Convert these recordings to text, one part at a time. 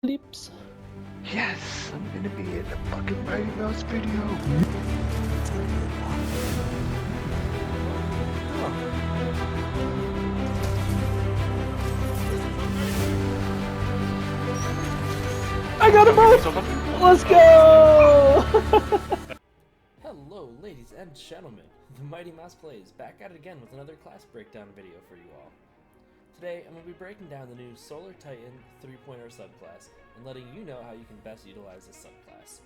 Clips. Yes, I'm gonna be in the fucking Mighty Mouse video. I got them both! Let's go! Hello, ladies and gentlemen. The Mighty Mouse Plays back at it again with another class breakdown video for you all. Today, I'm going to be breaking down the new Solar Titan 3.0 subclass and letting you know how you can best utilize this subclass.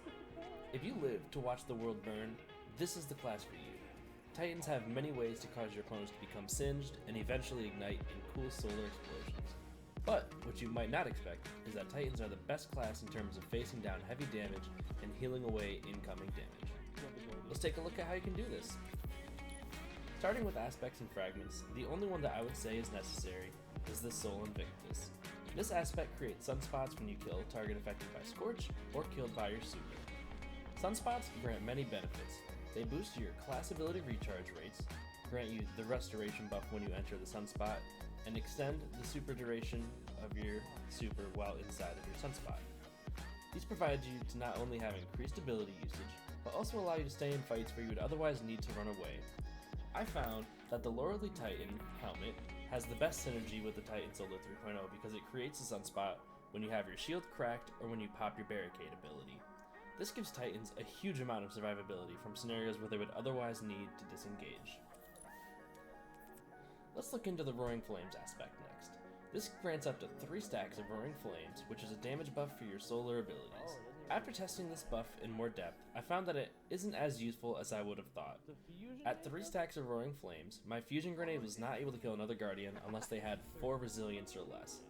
If you live to watch the world burn, this is the class for you. Titans have many ways to cause your opponents to become singed and eventually ignite in cool solar explosions. But what you might not expect is that Titans are the best class in terms of facing down heavy damage and healing away incoming damage. Let's take a look at how you can do this. Starting with aspects and fragments, the only one that I would say is necessary is the Soul Invictus. This aspect creates sunspots when you kill a target affected by Scorch or killed by your super. Sunspots grant many benefits. They boost your class ability recharge rates, grant you the restoration buff when you enter the sunspot, and extend the super duration of your super while inside of your sunspot. These provide you to not only have increased ability usage, but also allow you to stay in fights where you would otherwise need to run away. I found that the Loreley Titan helmet has the best synergy with the Titan Solar 3.0 because it creates a sunspot when you have your shield cracked or when you pop your barricade ability. This gives Titans a huge amount of survivability from scenarios where they would otherwise need to disengage. Let's look into the Roaring Flames aspect next. This grants up to 3 stacks of Roaring Flames, which is a damage buff for your solar abilities. After testing this buff in more depth, I found that it isn't as useful as I would have thought. At 3 stacks of Roaring Flames, my fusion grenade was not able to kill another Guardian unless they had 4 resilience or less.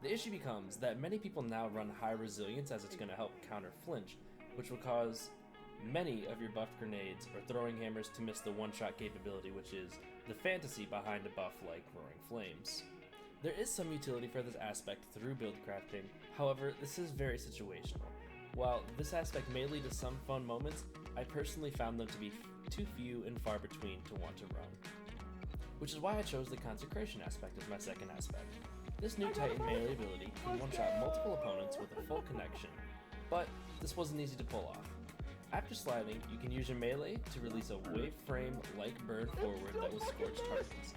The issue becomes that many people now run high resilience as it's going to help counter flinch, which will cause many of your buffed grenades or throwing hammers to miss the one-shot capability, which is the fantasy behind a buff like Roaring Flames. There is some utility for this aspect through build crafting, however, this is very situational. While this aspect may lead to some fun moments, I personally found them to be too few and far between to want to run. Which is why I chose the Consecration aspect as my second aspect. This new Titan melee ability can one-shot multiple opponents with a full connection, but this wasn't easy to pull off. After sliding, you can use your melee to release a wave frame-like burn forward that will scorch targets.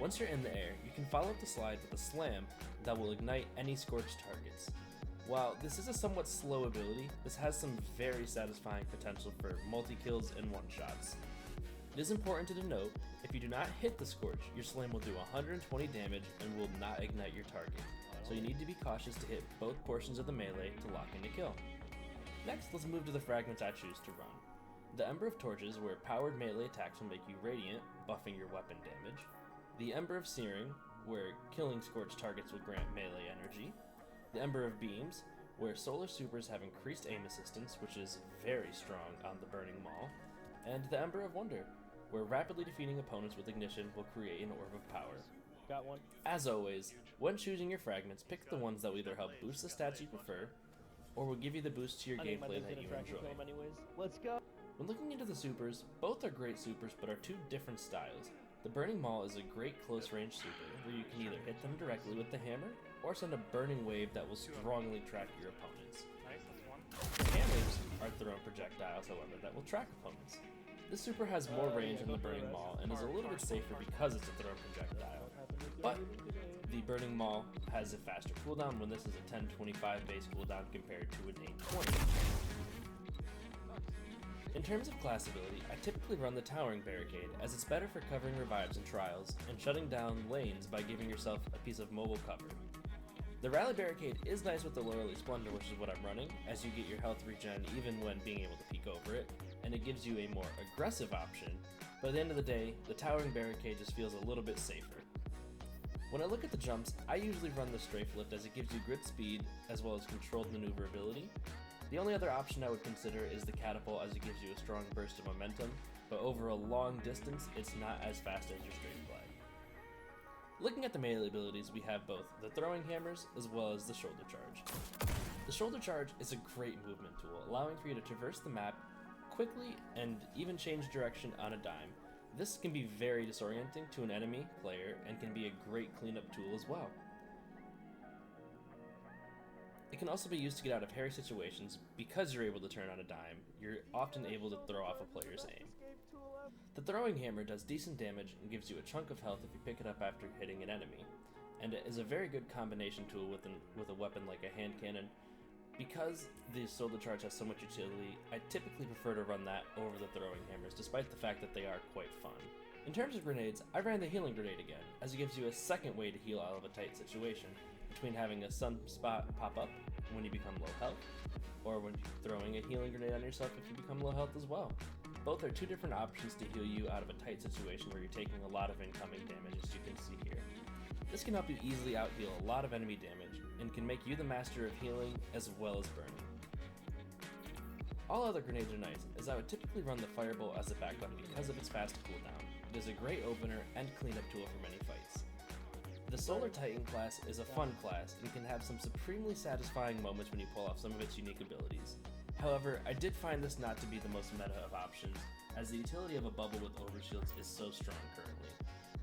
Once you're in the air, you can follow up the slide with a slam that will ignite any scorched targets. While this is a somewhat slow ability, this has some very satisfying potential for multi-kills and one-shots. It is important to denote, if you do not hit the Scorch, your slam will do 120 damage and will not ignite your target, so you need to be cautious to hit both portions of the melee to lock in a kill. Next, let's move to the fragments I choose to run. The Ember of Torches, where powered melee attacks will make you radiant, buffing your weapon damage. The Ember of Searing, where killing Scorch targets will grant melee energy. The Ember of Beams, where solar supers have increased aim assistance, which is very strong on the Burning Maul. And the Ember of Wonder, where rapidly defeating opponents with ignition will create an orb of power. Got one. As always, when choosing your fragments, pick the ones that will either help boost the stats you prefer, or will give you the boost to your gameplay that you enjoy. Let's go. When looking into the supers, both are great supers but are 2 different styles. The Burning Maul is a great close-range super, where you can either hit them directly with the hammer, or send a burning wave that will strongly track your opponents. The hammers are thrown projectiles, however, that will track opponents. This super has more range than the Burning Maul and is a little bit safer because it's a thrown projectile. But the Burning Maul has a faster cooldown when this is a 1025 base cooldown compared to an 820. In terms of class ability, I typically run the Towering Barricade, as it's better for covering revives and trials, and shutting down lanes by giving yourself a piece of mobile cover. The Rally Barricade is nice with the Loreley Splendor, which is what I'm running, as you get your health regen even when being able to peek over it, and it gives you a more aggressive option, but at the end of the day, the Towering Barricade just feels a little bit safer. When I look at the jumps, I usually run the Strafe Lift as it gives you grid speed as well as controlled maneuverability. The only other option I would consider is the Catapult as it gives you a strong burst of momentum, but over a long distance, it's not as fast as your Straight Flag. Looking at the melee abilities, we have both the Throwing Hammers as well as the Shoulder Charge. The Shoulder Charge is a great movement tool, allowing for you to traverse the map quickly and even change direction on a dime. This can be very disorienting to an enemy player and can be a great cleanup tool as well. It can also be used to get out of hairy situations. Because you're able to turn on a dime, you're often able to throw off a player's aim. The throwing hammer does decent damage and gives you a chunk of health if you pick it up after hitting an enemy, and it is a very good combination tool with a weapon like a hand cannon. Because the solar charge has so much utility, I typically prefer to run that over the throwing hammers, despite the fact that they are quite fun. In terms of grenades, I ran the healing grenade again, as it gives you a second way to heal out of a tight situation, between having a sunspot pop up when you become low health, or when throwing a healing grenade on yourself if you become low health as well. Both are two different options to heal you out of a tight situation where you're taking a lot of incoming damage, as you can see here. This can help you easily out-heal a lot of enemy damage, and can make you the master of healing as well as burning. All other grenades are nice, as I would typically run the Fireball as a backup because of its fast cooldown. It is a great opener and cleanup tool for many fights. The Solar Titan class is a fun class, and can have some supremely satisfying moments when you pull off some of its unique abilities. However, I did find this not to be the most meta of options, as the utility of a bubble with overshields is so strong currently.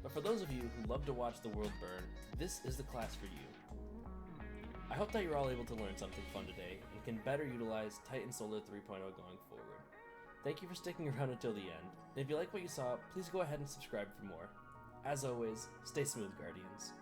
But for those of you who love to watch the world burn, this is the class for you. I hope that you're all able to learn something fun today, and can better utilize Titan Solar 3.0 going forward. Thank you for sticking around until the end, and if you like what you saw, please go ahead and subscribe for more. As always, stay smooth, Guardians.